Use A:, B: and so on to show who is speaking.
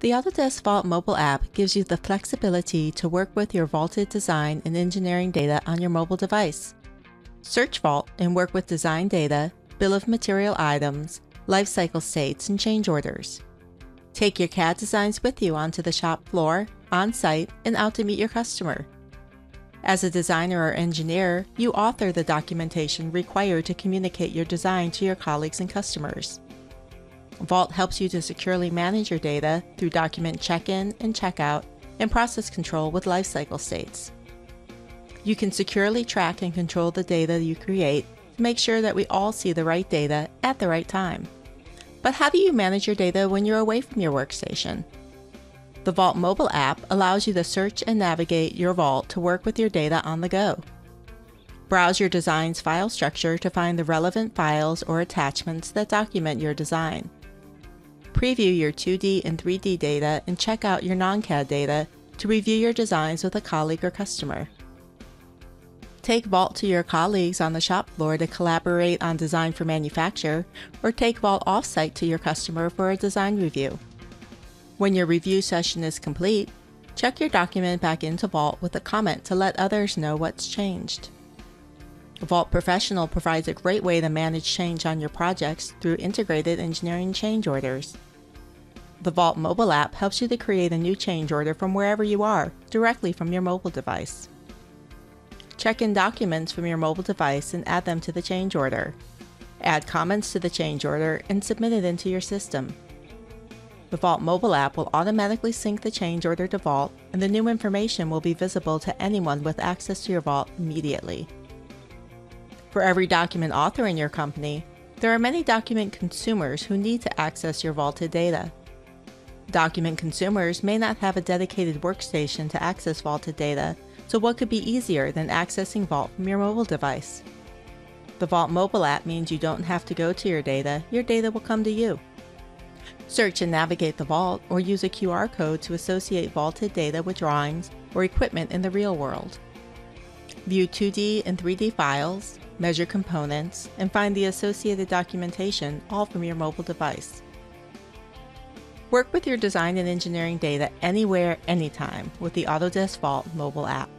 A: The Autodesk Vault mobile app gives you the flexibility to work with your vaulted design and engineering data on your mobile device. Search Vault and work with design data, bill of material items, lifecycle states, and change orders. Take your CAD designs with you onto the shop floor, on-site, and out to meet your customer. As a designer or engineer, you author the documentation required to communicate your design to your colleagues and customers. Vault helps you to securely manage your data through document check-in and check-out and process control with lifecycle states. You can securely track and control the data you create to make sure that we all see the right data at the right time. But how do you manage your data when you're away from your workstation? The Vault mobile app allows you to search and navigate your Vault to work with your data on the go. Browse your design's file structure to find the relevant files or attachments that document your design. Preview your 2D and 3D data and check out your non-CAD data to review your designs with a colleague or customer. Take Vault to your colleagues on the shop floor to collaborate on design for manufacture, or take Vault off-site to your customer for a design review. When your review session is complete, check your document back into Vault with a comment to let others know what's changed. Vault Professional provides a great way to manage change on your projects through integrated engineering change orders. The Vault mobile app helps you to create a new change order from wherever you are, directly from your mobile device. Check in documents from your mobile device and add them to the change order. Add comments to the change order and submit it into your system. The Vault mobile app will automatically sync the change order to Vault, and the new information will be visible to anyone with access to your Vault immediately. For every document author in your company, there are many document consumers who need to access your vaulted data. Document consumers may not have a dedicated workstation to access vaulted data, so what could be easier than accessing Vault from your mobile device? The Vault mobile app means you don't have to go to your data will come to you. Search and navigate the Vault or use a QR code to associate vaulted data with drawings or equipment in the real world. View 2D and 3D files, measure components, and find the associated documentation all from your mobile device. Work with your design and engineering data anywhere, anytime with the Autodesk Vault mobile app.